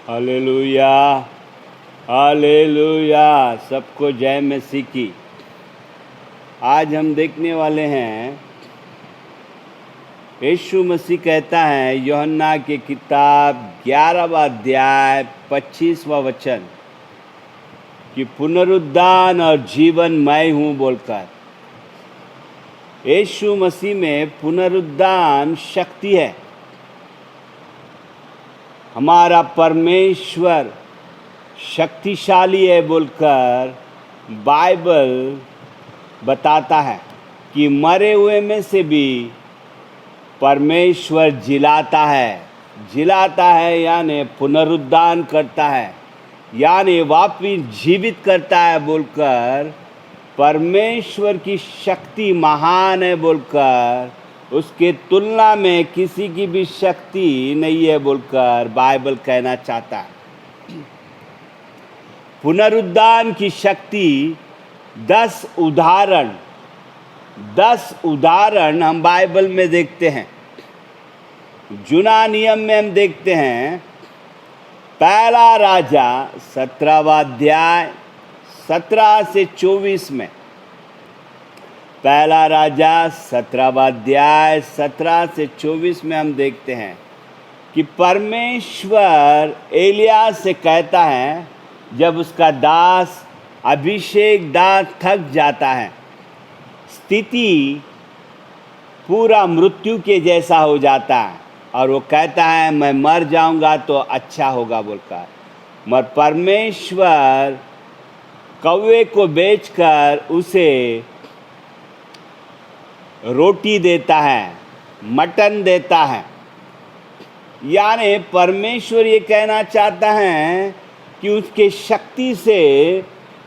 Hallelujah, hallelujah. सबको जय मसीह की। आज हम देखने वाले हैं, यीशु मसीह कहता है यूहन्ना की किताब 11वां अध्याय 25वां वचन कि पुनरुद्धान और जीवन मैं हूँ बोलकर। यीशु मसीह में पुनरुद्धान शक्ति है। हमारा परमेश्वर शक्तिशाली है बोलकर बाइबल बताता है कि मरे हुए में से भी परमेश्वर जिलाता है यानी पुनरुद्धान करता है, यानी वापिस जीवित करता है बोलकर। परमेश्वर की शक्ति महान है बोलकर, उसके तुलना में किसी की भी शक्ति नहीं है बोलकर बाइबल कहना चाहता है। पुनरुद्धान की शक्ति 10 उदाहरण हम बाइबल में देखते हैं। जूना नियम में हम देखते हैं, पहला राजा 17वां अध्याय 17 से 24 में। पहला राजा 17वां अध्याय 17 से 24 में हम देखते हैं कि परमेश्वर एलिया से कहता है, जब उसका दास अभिषेक दास थक जाता है, स्थिति पूरा मृत्यु के जैसा हो जाता है और वो कहता है मैं मर जाऊंगा तो अच्छा होगा बोलकर, मगर परमेश्वर कौवे को बेचकर उसे रोटी देता है, मटन देता है। यानी परमेश्वर ये कहना चाहता है कि उसके शक्ति से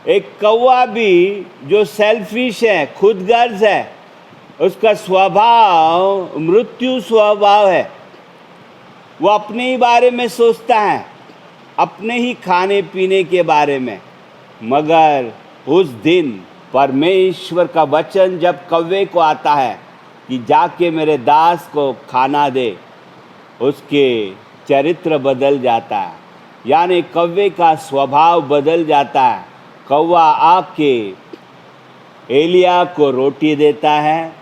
एक कौवा भी जो सेल्फिश है, खुदगर्ज है, उसका स्वभाव मृत्यु स्वभाव है। वो अपने ही बारे में सोचता है, अपने ही खाने पीने के बारे में। मगर उस दिन परमेश्वर का वचन जब कौवे को आता है कि जाके मेरे दास को खाना दे, उसके चरित्र बदल जाता है, यानी कौवे का स्वभाव बदल जाता है। कौवा आके एलिया को रोटी देता है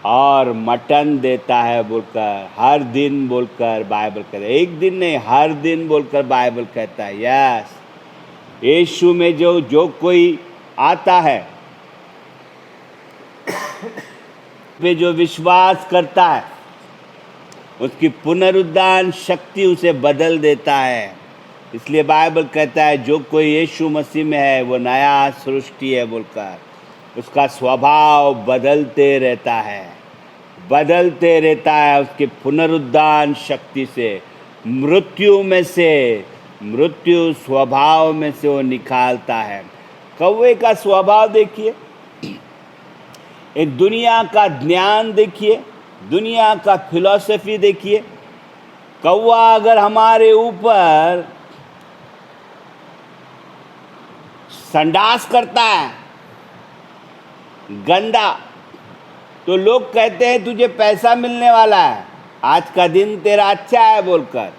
और मटन देता है बोलकर, हर दिन बोलकर बाइबल कहता है। एक दिन नहीं, हर दिन बोलकर बाइबल कहता है। यस, यीशु में जो कोई आता है, पे जो विश्वास करता है, उसकी पुनरुद्धान शक्ति उसे बदल देता है। इसलिए बाइबल कहता है जो कोई यीशु मसीह में है वो नया सृष्टि है बोलकर। उसका स्वभाव बदलते रहता है उसके पुनरुद्धान शक्ति से। मृत्यु स्वभाव में से वो निकालता है। कौवे का स्वभाव देखिए, एक दुनिया का ज्ञान देखिए, दुनिया का फिलॉसफी देखिए। कौवा अगर हमारे ऊपर संडास करता है गंदा, तो लोग कहते हैं तुझे पैसा मिलने वाला है, आज का दिन तेरा अच्छा है बोलकर।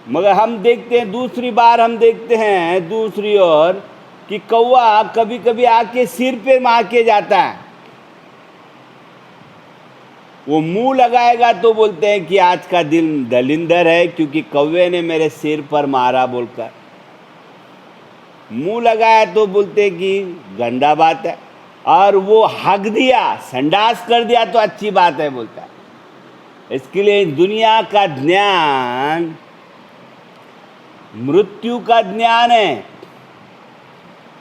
मगर हम देखते हैं, दूसरी बार हम देखते हैं दूसरी ओर कि कौवा कभी कभी आके सिर पे मार के जाता है। वो मुंह लगाएगा तो बोलते हैं कि आज का दिन दलिंदर है क्योंकि कौवे ने मेरे सिर पर मारा बोलकर। मुंह लगाया तो बोलते कि गंदा बात है, और वो हक दिया, संडास कर दिया तो अच्छी बात है बोलता है। इसके लिए दुनिया का ज्ञान मृत्यु का ज्ञान है।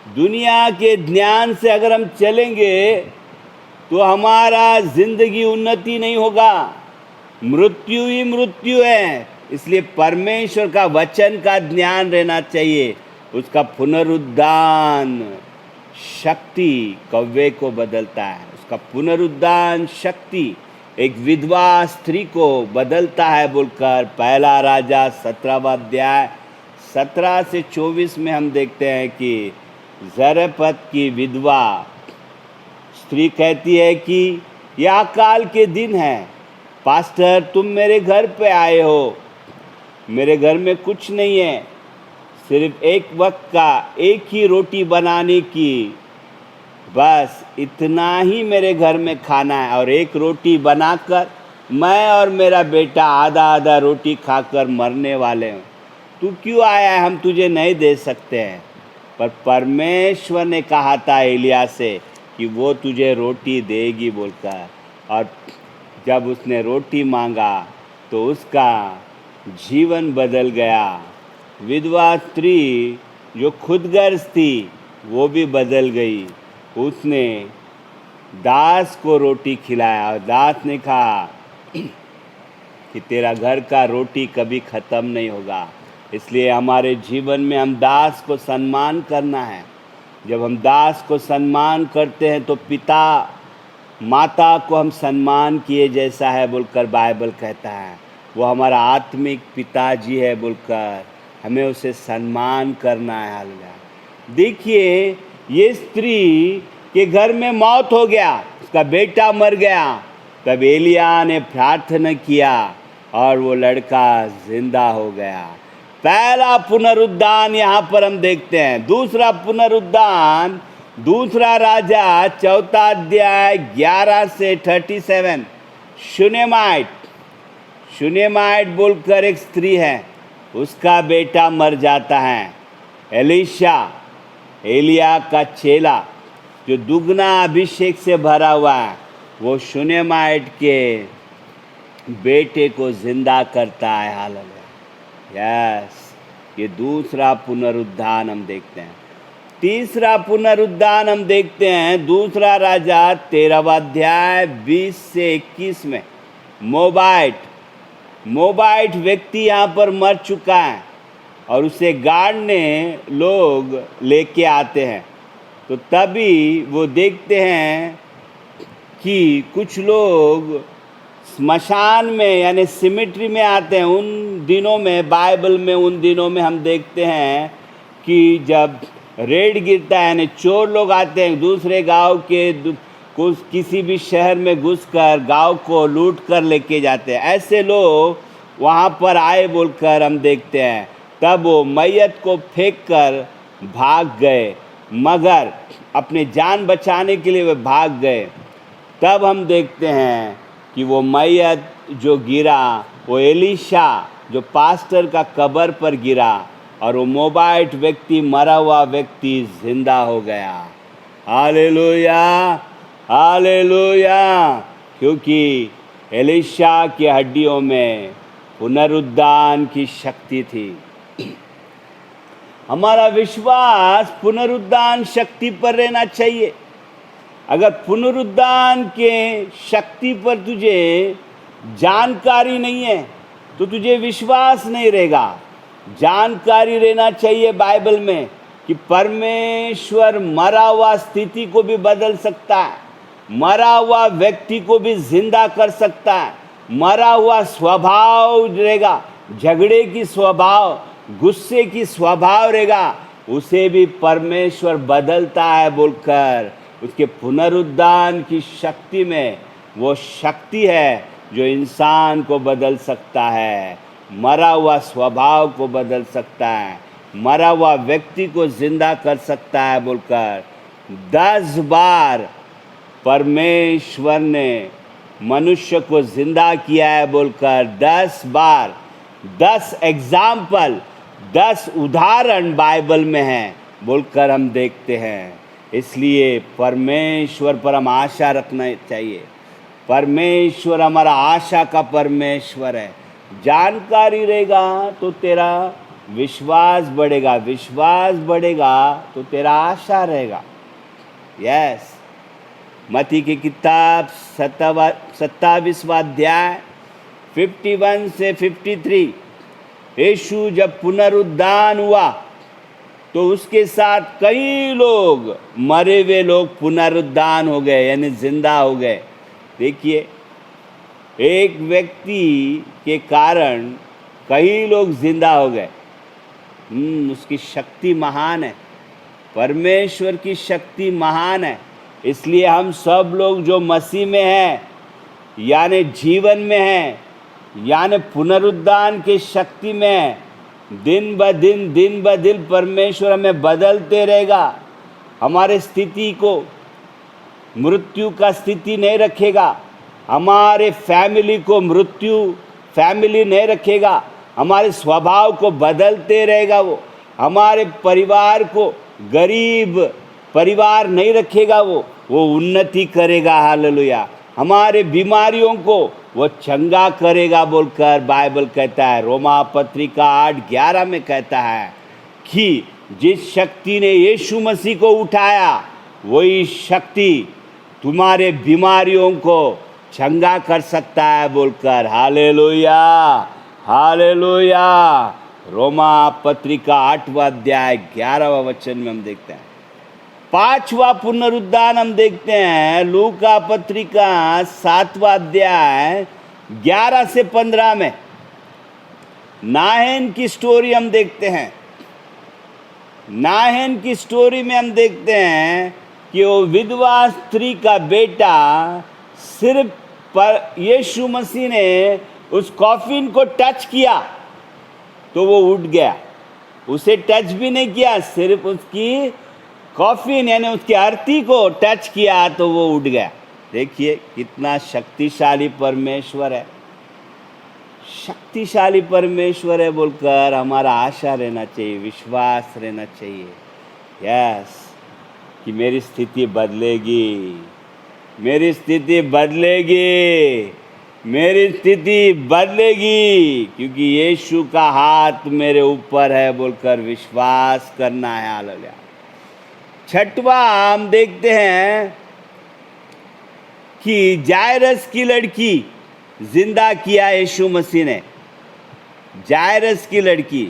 दुनिया के ज्ञान से अगर हम चलेंगे तो हमारा जिंदगी उन्नति नहीं होगा, मृत्यु ही मृत्यु है। इसलिए परमेश्वर का वचन का ज्ञान रहना चाहिए। उसका पुनरुद्धान शक्ति कौवे को बदलता है। उसका पुनरुद्धान शक्ति एक विधवा स्त्री को बदलता है बोलकर पहला राजा 17वां अध्याय 17 से 24 में हम देखते हैं कि जरपत की विधवा स्त्री कहती है कि यह अकाल के दिन है, पास्टर तुम मेरे घर पे आए हो, मेरे घर में कुछ नहीं है, सिर्फ एक वक्त का एक ही रोटी बनाने की, बस इतना ही मेरे घर में खाना है। और एक रोटी बनाकर मैं और मेरा बेटा आधा आधा रोटी खाकर मरने वाले हैं। तू क्यों आया है, हम तुझे नहीं दे सकते हैं। पर परमेश्वर ने कहा था एलिया से कि वो तुझे रोटी देगी बोलकर। और जब उसने रोटी मांगा तो उसका जीवन बदल गया। विधवा स्त्री जो खुदगर्ज थी वो भी बदल गई। उसने दास को रोटी खिलाया और दास ने कहा कि तेरा घर का रोटी कभी ख़त्म नहीं होगा। इसलिए हमारे जीवन में हम दास को सम्मान करना है। जब हम दास को सम्मान करते हैं तो पिता माता को हम सम्मान किए जैसा है बोलकर बाइबल कहता है। वो हमारा आत्मिक पिताजी है बोलकर हमें उसे सम्मान करना है। हालेलुया। देखिए, ये स्त्री के घर में मौत हो गया, उसका बेटा मर गया। तब एलिया ने प्रार्थना किया और वो लड़का जिंदा हो गया। पहला पुनरुद्धान यहाँ पर हम देखते हैं। दूसरा पुनरुद्धान, दूसरा राजा 4 अध्याय 11 से 37। शुनेमाइट बोलकर एक स्त्री है, उसका बेटा मर जाता है। एलीशा, एलिया का चेला जो दुगना अभिषेक से भरा हुआ है, वो शुनेमाइट के बेटे को जिंदा करता है। हालेलुया। यस, ये दूसरा पुनरुद्धान हम देखते हैं। तीसरा पुनरुद्धान हम देखते हैं दूसरा राजा 13वां अध्याय 20 से 21 में। मोबाइट व्यक्ति यहाँ पर मर चुका है और उसे गाड़ने लोग लेके आते हैं। तो तभी वो देखते हैं कि कुछ लोग स्मशान में यानी सिमेट्री में आते हैं। उन दिनों में बाइबल में उन दिनों में हम देखते हैं कि जब रेड गिरता है यानी चोर लोग आते हैं दूसरे गांव के किसी भी शहर में घुसकर गांव को लूट कर लेके जाते हैं। ऐसे लोग वहाँ पर आए बोलकर हम देखते हैं। तब वो मैयत को फेंक कर भाग गए, मगर अपने जान बचाने के लिए वे भाग गए। तब हम देखते हैं कि वो मैयत जो गिरा वो एलीशा जो पास्टर का कब्र पर गिरा और वो मोबाइट व्यक्ति, मरा हुआ व्यक्ति जिंदा हो गया। Hallelujah, hallelujah. क्योंकि एलीशा की हड्डियों में पुनरुद्धान की शक्ति थी। हमारा विश्वास पुनरुद्धान शक्ति पर रहना चाहिए। अगर पुनरुद्धान के शक्ति पर तुझे जानकारी नहीं है तो तुझे विश्वास नहीं रहेगा। जानकारी रहना चाहिए बाइबल में कि परमेश्वर मरा हुआ स्थिति को भी बदल सकता है, मरा हुआ व्यक्ति को भी जिंदा कर सकता है। मरा हुआ स्वभाव रहेगा, झगड़े की स्वभाव, गुस्से की स्वभाव रहेगा, उसे भी परमेश्वर बदलता है बोलकर उसके पुनरुद्धान की शक्ति में वो शक्ति है जो इंसान को बदल सकता है, मरा हुआ स्वभाव को बदल सकता है, मरा हुआ व्यक्ति को जिंदा कर सकता है बोलकर 10 बार परमेश्वर ने मनुष्य को जिंदा किया है बोलकर 10 बार 10 एग्जाम्पल 10 उदाहरण बाइबल में हैं बोलकर हम देखते हैं। इसलिए परमेश्वर पर हम आशा रखना चाहिए। परमेश्वर हमारा आशा का परमेश्वर है। जानकारी रहेगा तो तेरा विश्वास बढ़ेगा, विश्वास बढ़ेगा तो तेरा आशा रहेगा। यस, मत्ती की किताब 27वां अध्याय 51 से 53। यीशु जब पुनरुद्धान हुआ तो उसके साथ कई लोग, मरे हुए लोग पुनरुद्धान हो गए यानी जिंदा हो गए। देखिए, एक व्यक्ति के कारण कई लोग जिंदा हो गए। उसकी शक्ति महान है, परमेश्वर की शक्ति महान है। इसलिए हम सब लोग जो मसीह में हैं यानी जीवन में हैं, यानी पुनरुद्धान की शक्ति में दिन ब दिन परमेश्वर हमें बदलते रहेगा। हमारे स्थिति को मृत्यु का स्थिति नहीं रखेगा, हमारे फैमिली को फैमिली नहीं रखेगा, हमारे स्वभाव को बदलते रहेगा। वो हमारे परिवार को गरीब परिवार नहीं रखेगा, वो उन्नति करेगा। हालेलुया। हमारे बीमारियों को वो चंगा करेगा बोलकर बाइबल कहता है। रोमा पत्रिका 8:11 में कहता है कि जिस शक्ति ने यीशु मसीह को उठाया वही शक्ति तुम्हारे बीमारियों को चंगा कर सकता है बोलकर। Hallelujah, hallelujah. रोमा पत्रिका 8वां अध्याय 11वां वचन में हम देखते हैं। 5वां पुनरुद्धान हम देखते हैं लूका पत्रिका 7वां अध्याय 11 से 15 में। नाहेन की स्टोरी हम देखते हैं। नाहेन की स्टोरी में हम देखते हैं कि वो विधवा स्त्री का बेटा सिर्फ पर यीशु मसीह ने उस कॉफिन को टच किया तो वो उठ गया। उसे टच भी नहीं किया, सिर्फ उसकी कॉफिन यानी उसकी आरती को टच किया तो वो उठ गया। देखिए कितना शक्तिशाली परमेश्वर है, शक्तिशाली परमेश्वर है बोलकर हमारा आशा रहना चाहिए, विश्वास रहना चाहिए। यस, कि मेरी स्थिति बदलेगी, मेरी स्थिति बदलेगी, मेरी स्थिति बदलेगी, क्योंकि यीशु का हाथ मेरे ऊपर है बोलकर विश्वास करना है। हालेलुया। 6वां हम देखते हैं कि जायरस की लड़की जिंदा किया यीशु मसीह ने। जायरस की लड़की।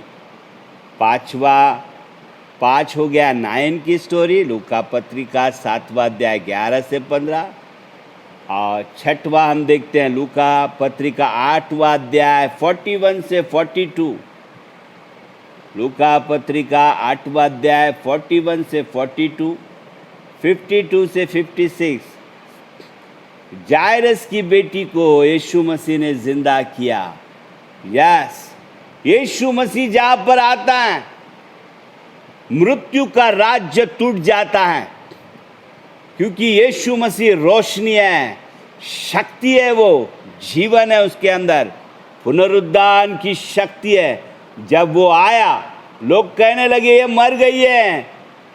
5 हो गया नाइन की स्टोरी, लूका पत्रिका 7वां अध्याय 11 से 15। और 6वां हम देखते हैं लूका पत्रिका 8वां अध्याय 41 से 42। लूका पत्रिका 8वां अध्याय 41 से 42, 52 से 56। जायरस की बेटी को यीशु मसीह ने जिंदा किया। यस, यीशु मसीह जहां पर आता है मृत्यु का राज्य टूट जाता है, क्योंकि यीशु मसीह रोशनी है, शक्ति है, वो जीवन है उसके अंदर, पुनरुद्धान की शक्ति है। जब वो आया लोग कहने लगे ये मर गई है,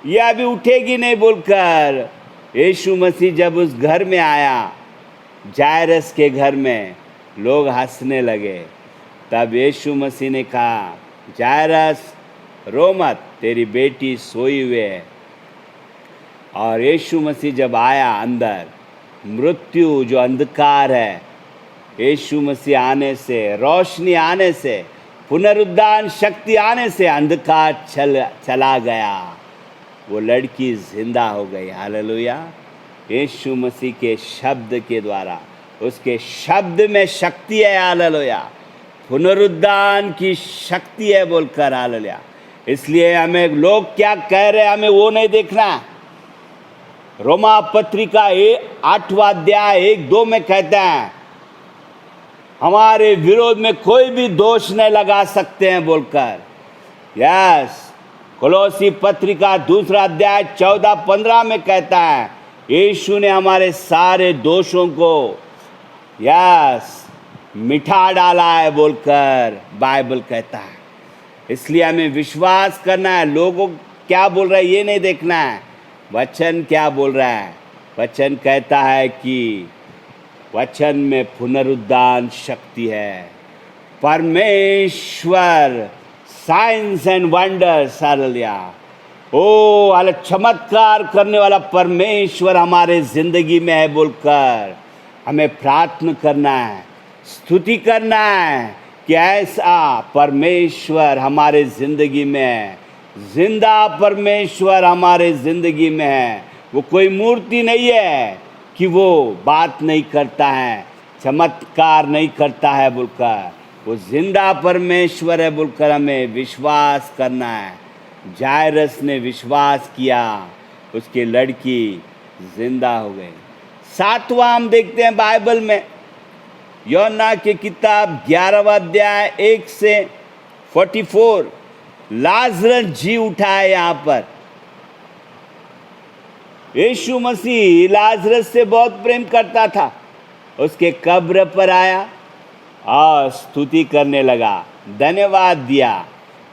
ये अभी उठेगी नहीं बोलकर। यीशु मसीह जब उस घर में आया, जायरस के घर में, लोग हंसने लगे। तब यीशु मसीह ने कहा, जायरस रो मत, तेरी बेटी सोई हुई है। और यीशु मसीह जब आया अंदर, मृत्यु जो अंधकार है, यीशु मसीह आने से, रोशनी आने से, पुनरुद्धान शक्ति आने से अंधकार चला गया। वो लड़की जिंदा हो गई। हालेलुया। यीशु मसीह के शब्द के द्वारा, उसके शब्द में शक्ति है। हालेलुया। पुनरुद्धान की शक्ति है बोलकर। हालेलुया। इसलिए हमें लोग क्या कह रहे हैं हमें वो नहीं देखना। रोमा पत्रिका 8वां अध्याय 1-2 में कहता है हमारे विरोध में कोई भी दोष नहीं लगा सकते हैं बोलकर। यस, कोलोसी पत्रिका 2 अध्याय 14-15 में कहता है यीशु ने हमारे सारे दोषों को यस मिटा डाला है बोलकर बाइबल कहता है। इसलिए हमें विश्वास करना है। लोगों क्या बोल रहा है ये नहीं देखना है, वचन क्या बोल रहा है। वचन कहता है कि वचन में पुनरुद्धान शक्ति है। परमेश्वर साइंस एंड वंडर्स। हालेलुया। ओ हाल चमत्कार करने वाला परमेश्वर हमारे जिंदगी में है बोलकर हमें प्रार्थना करना है, स्तुति करना है कि ऐसा परमेश्वर हमारे जिंदगी में है, जिंदा परमेश्वर हमारे जिंदगी में है। वो कोई मूर्ति नहीं है कि वो बात नहीं करता है, चमत्कार नहीं करता है बोलकर। वो जिंदा परमेश्वर है बोलकर हमें विश्वास करना है। जायरस ने विश्वास किया, उसकी लड़की जिंदा हो गई। 7वां हम देखते हैं बाइबल में, यूहन्ना की किताब 11वां अध्याय 1 से 44, लाजरस जी उठा है। यहाँ पर यीशु मसीह लाजरस से बहुत प्रेम करता था। उसके कब्र पर आया और स्तुति करने लगा, धन्यवाद दिया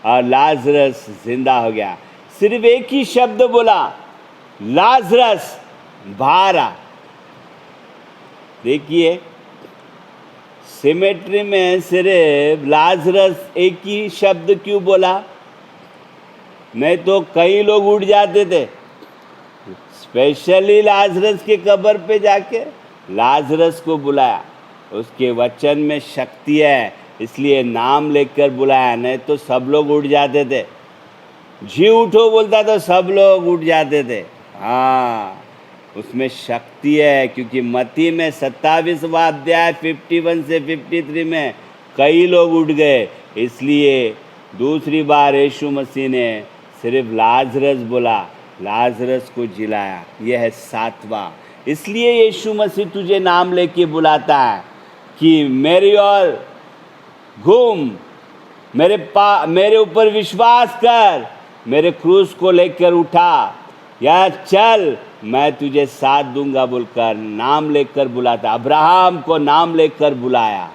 और लाजरस जिंदा हो गया। सिर्फ एक ही शब्द बोला, लाजरस बाहर आ। देखिए, सिमेट्री में सिर्फ लाजरस एक ही शब्द क्यों बोला? नहीं तो कई लोग उठ जाते थे। स्पेशली लाजरस के कब्र पे जाके लाजरस को बुलाया। उसके वचन में शक्ति है, इसलिए नाम लेकर बुलाया, नहीं तो सब लोग उठ जाते थे। जी उठो बोलता तो सब लोग उठ जाते थे। हाँ, उसमें शक्ति है, क्योंकि मत्ती में 27वां अध्याय 51 से 53 में कई लोग उठ गए। इसलिए दूसरी बार यीशु मसीह ने सिर्फ लाजरस बोला, लाजरस को जिलाया। यह है 7वां। इसलिए यीशु मसीह तुझे नाम लेके बुलाता है कि मेरी ओर घूम, मेरे ऊपर विश्वास कर, मेरे क्रूस को लेकर उठा, या चल, मैं तुझे साथ दूंगा बोलकर नाम लेकर बुलाता। अब्राहम को नाम लेकर बुलाया,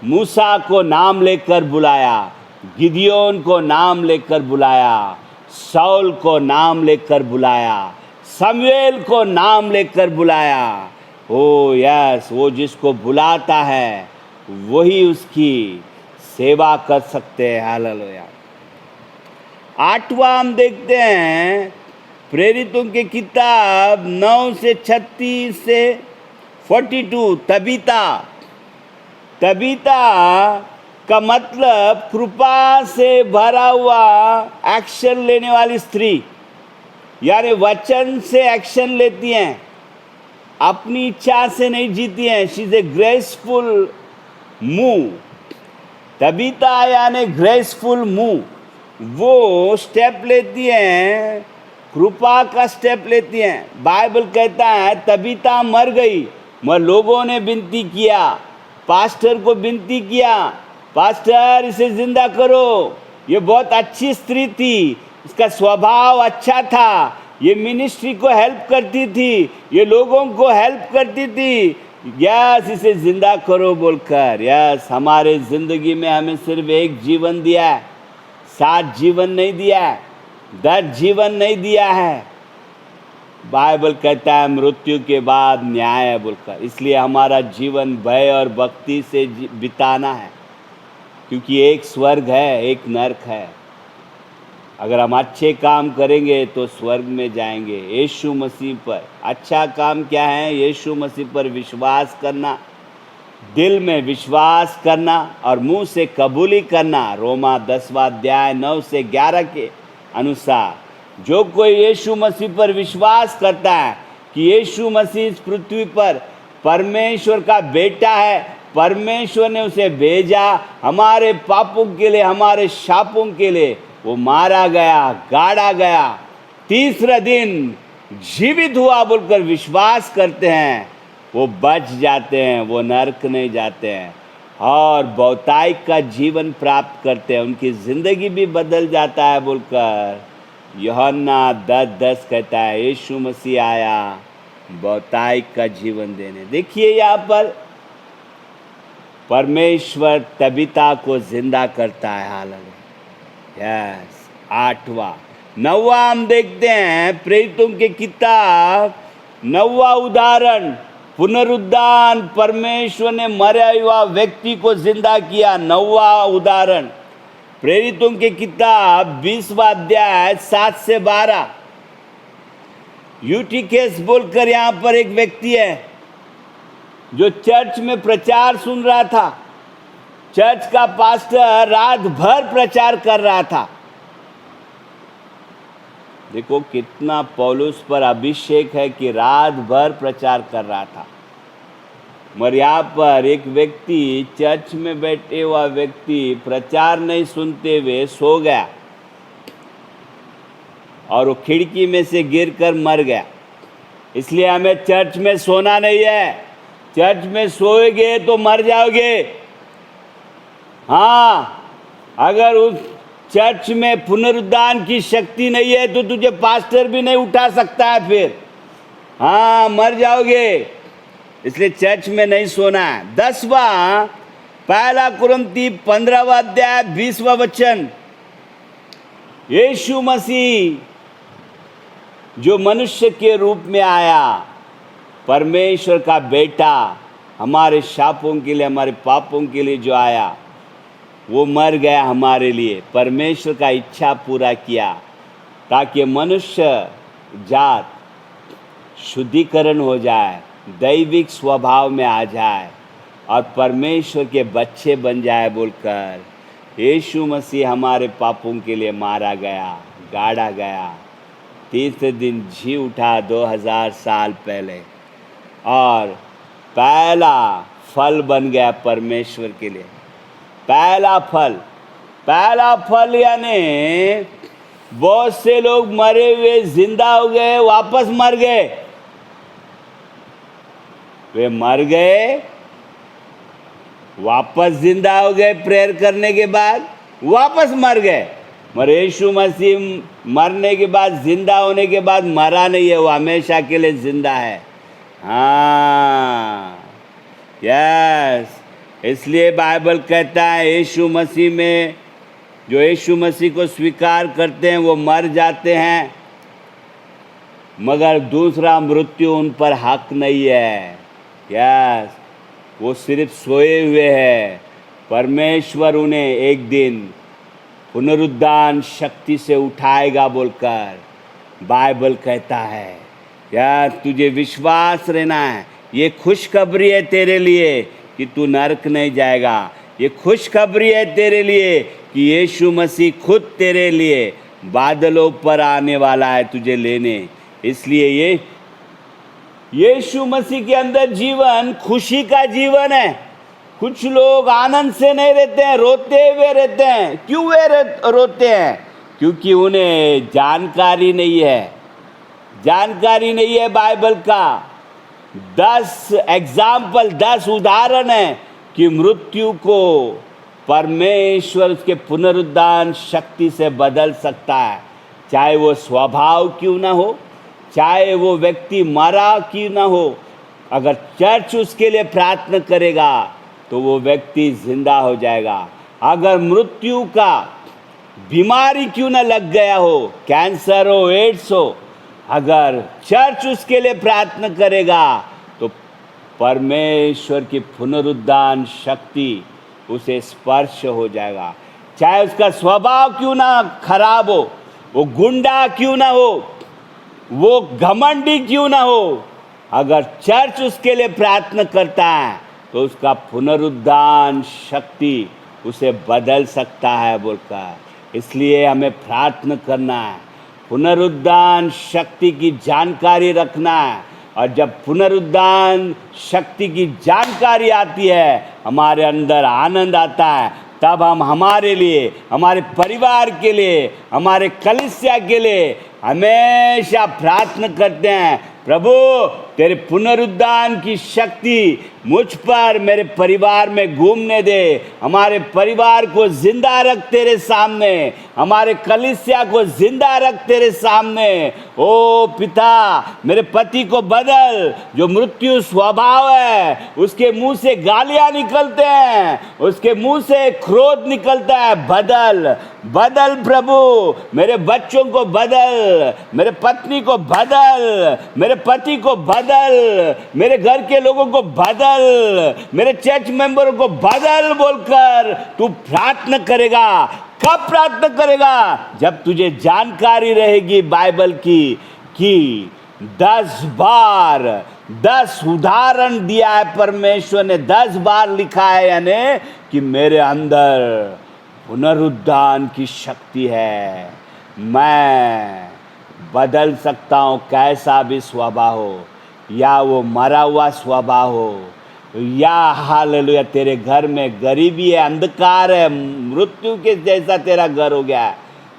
मूसा को नाम लेकर बुलाया, गिदियोन को नाम लेकर बुलाया, शाऊल को नाम लेकर बुलाया, शमूएल को नाम लेकर बुलाया। ओ यस, वो जिसको बुलाता है वही उसकी सेवा कर सकते हैं। हालेलुया। 8वां हम देखते हैं प्रेरितों की किताब 9 से 36 से 42। तबीता का मतलब कृपा से भरा हुआ एक्शन लेने वाली स्त्री, यानी वचन से एक्शन लेती हैं, अपनी इच्छा से नहीं जीती हैं। She is a graceful move. Tabitha यानी ग्रेसफुल मूव, वो स्टेप लेती हैं, कृपा का स्टेप लेती हैं। बाइबल कहता है तबीता मर गई, मगर लोगों ने विनती किया, पास्टर को विनती किया, पास्टर इसे जिंदा करो। ये बहुत अच्छी स्त्री थी, इसका स्वभाव अच्छा था, ये मिनिस्ट्री को हेल्प करती थी, ये लोगों को हेल्प करती थी, यस इसे जिंदा करो बोलकर। यस, हमारे जिंदगी में हमें सिर्फ एक जीवन दिया है, 7 जीवन नहीं दिया है, 10 जीवन नहीं दिया है। बाइबल कहता है मृत्यु के बाद न्याय है बोलकर। इसलिए हमारा जीवन भय और भक्ति से बिताना है, क्योंकि एक स्वर्ग है, एक नरक है। अगर हम अच्छे काम करेंगे तो स्वर्ग में जाएंगे। यीशु मसीह पर अच्छा काम क्या है? यीशु मसीह पर विश्वास करना, दिल में विश्वास करना और मुंह से कबूली करना। रोमा 10वां अध्याय 9 से 11 के अनुसार जो कोई यीशु मसीह पर विश्वास करता है कि यीशु मसीह इस पृथ्वी पर परमेश्वर का बेटा है, परमेश्वर ने उसे भेजा हमारे पापों के लिए, हमारे शापों के लिए, वो मारा गया, गाड़ा गया, तीसरा दिन जीवित हुआ बोलकर विश्वास करते हैं, वो बच जाते हैं, वो नरक नहीं जाते हैं और बहुतायिक का जीवन प्राप्त करते हैं। उनकी ज़िंदगी भी बदल जाता है बोलकर यूहन्ना 10:10 कहता है यीशु मसीह आया बहुतायिक का जीवन देने। देखिए यहाँ पर परमेश्वर तबीता को जिंदा करता है। हालेलुया। यस। 8वां। 9वां हम देखते हैं प्रेरितों की किताब 9वां उदाहरण, पुनरुद्धान। परमेश्वर ने मरा हुआ व्यक्ति को जिंदा किया। 9वां उदाहरण प्रेरितों की किताब 20वां अध्याय 7 से 12। यूटिकेस बोलकर यहाँ पर एक व्यक्ति है जो चर्च में प्रचार सुन रहा था। चर्च का पास्टर रात भर प्रचार कर रहा था। देखो कितना पौलुस पर अभिषेक है कि रात भर प्रचार कर रहा था। मगर यहाँ पर एक व्यक्ति, चर्च में बैठे हुआ व्यक्ति प्रचार नहीं सुनते हुए सो गया और वो खिड़की में से गिरकर मर गया। इसलिए हमें चर्च में सोना नहीं है, चर्च में सोएगे तो मर जाओगे। हाँ, अगर उस चर्च में पुनरुद्धान की शक्ति नहीं है तो तुझे पास्टर भी नहीं उठा सकता है फिर। हाँ, मर जाओगे। इसलिए चर्च में नहीं सोना है। 10वां, पहला कुरिन्थी 15वां अध्याय 20वां वचन। यीशु मसीह जो मनुष्य के रूप में आया, परमेश्वर का बेटा, हमारे शापों के लिए, हमारे पापों के लिए जो आया, वो मर गया हमारे लिए। परमेश्वर का इच्छा पूरा किया ताकि मनुष्य जात शुद्धिकरण हो जाए, दैविक स्वभाव में आ जाए और परमेश्वर के बच्चे बन जाए बोलकर यीशु मसीह हमारे पापों के लिए मारा गया, गाड़ा गया, तीसरे दिन जी उठा 2000 साल पहले और पहला फल बन गया परमेश्वर के लिए। पहला फल यानी बहुत से लोग मरे हुए जिंदा हो गए, वापस मर गए। वे मर गए, वापस जिंदा हो गए, प्रेयर करने के बाद वापस मर गए। मगर यीशु मसीह मरने के बाद, जिंदा होने के बाद मरा नहीं है, वो हमेशा के लिए जिंदा है। हाँ, यस। इसलिए बाइबल कहता है यीशु मसीह में, जो यीशु मसीह को स्वीकार करते हैं वो मर जाते हैं, मगर दूसरा मृत्यु उन पर हक नहीं है। यस, वो सिर्फ सोए हुए हैं। परमेश्वर उन्हें एक दिन पुनरुद्धान शक्ति से उठाएगा बोलकर बाइबल कहता है। क्या तुझे विश्वास रहना है। ये खुशखबरी है तेरे लिए कि तू नरक नहीं जाएगा। ये खुशखबरी है तेरे लिए कि यीशु मसीह खुद तेरे लिए बादलों पर आने वाला है तुझे लेने। इसलिए ये यीशु मसीह के अंदर जीवन खुशी का जीवन है। कुछ लोग आनंद से नहीं रहते हैं, रोते हुए रहते हैं। क्यों वे रोते हैं? क्योंकि उन्हें जानकारी नहीं है, जानकारी नहीं है बाइबल का। 10 एग्जाम्पल, 10 उदाहरण है कि मृत्यु को परमेश्वर उसके पुनरुद्धान शक्ति से बदल सकता है। चाहे वो स्वभाव क्यों ना हो, चाहे वो व्यक्ति मरा क्यों ना हो, अगर चर्च उसके लिए प्रार्थना करेगा तो वो व्यक्ति जिंदा हो जाएगा। अगर मृत्यु का बीमारी क्यों ना लग गया हो, कैंसर हो, एड्स हो, अगर चर्च उसके लिए प्रार्थना करेगा तो परमेश्वर की पुनरुद्धान शक्ति उसे स्पर्श हो जाएगा। चाहे उसका स्वभाव क्यों ना खराब हो, वो गुंडा क्यों ना हो, वो घमंडी क्यों ना हो, अगर चर्च उसके लिए प्रार्थना करता है तो उसका पुनरुद्धान शक्ति उसे बदल सकता है बोलकर। इसलिए हमें प्रार्थना करना है, पुनरुद्धान शक्ति की जानकारी रखना है। और जब पुनरुद्धान शक्ति की जानकारी आती है, हमारे अंदर आनंद आता है, तब हम हमारे लिए, हमारे परिवार के लिए, हमारे कलीसिया के लिए हमेशा प्रार्थना करते हैं, प्रभु तेरे पुनरुद्धान की शक्ति मुझ पर, मेरे परिवार में घूमने दे। हमारे परिवार को जिंदा रख तेरे सामने, हमारे कलीसिया को जिंदा रख तेरे सामने। ओ पिता, मेरे पति को बदल, जो मृत्यु स्वभाव है, उसके मुंह से गालियां निकलते हैं, उसके मुंह से क्रोध निकलता है, बदल बदल प्रभु। मेरे बच्चों को बदल, मेरे पत्नी को बदल, मेरे पति को बदल, मेरे घर के लोगों को बदल, मेरे चर्च मेंबरों को बदल बोलकर तू प्रार्थना करेगा। कब प्रार्थना करेगा? जब तुझे जानकारी रहेगी बाइबल की कि 10 बार 10 उदाहरण दिया है परमेश्वर ने, 10 बार लिखा है, यानी कि मेरे अंदर पुनरुद्धान की शक्ति है। मैं बदल सकता हूँ कैसा भी स्वभाव हो, या वो मरा हुआ स्वभाव हो, या हालेलुया तेरे घर में गरीबी है, अंधकार है, मृत्यु के जैसा तेरा घर हो गया है,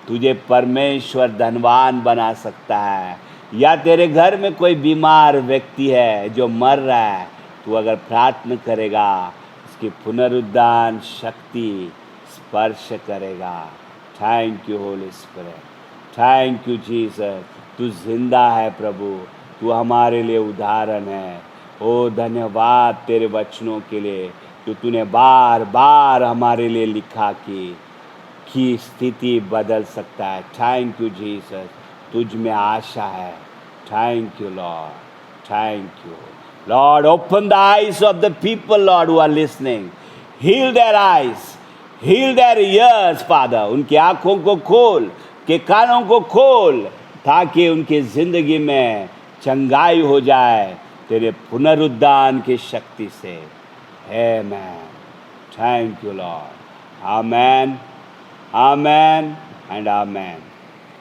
तुझे परमेश्वर धनवान बना सकता है। या तेरे घर में कोई बीमार व्यक्ति है जो मर रहा है, तू अगर प्रार्थना करेगा, उसकी पुनरुद्धान शक्ति स्पर्श करेगा। Thank you Holi spirit, thank you Jesus. तू जिंदा है प्रभु, तू हमारे लिए उदाहरण है। ओ धन्यवाद तेरे वचनों के लिए, जो तूने बार बार हमारे लिए लिखा कि स्थिति बदल सकता है। थैंक यू जीसस, तुझ में आशा है। Thank you Lord, thank you Lord. Open the eyes of the people Lord who are listening, heal their eyes, heal their ears Father. उनकी आंखों को खोल, के कानों को खोल, ताकि उनकी जिंदगी में चंगाई हो जाए तेरे पुनरुद्धान की शक्ति से। Amen. Thank you Lord. Amen, amen and amen.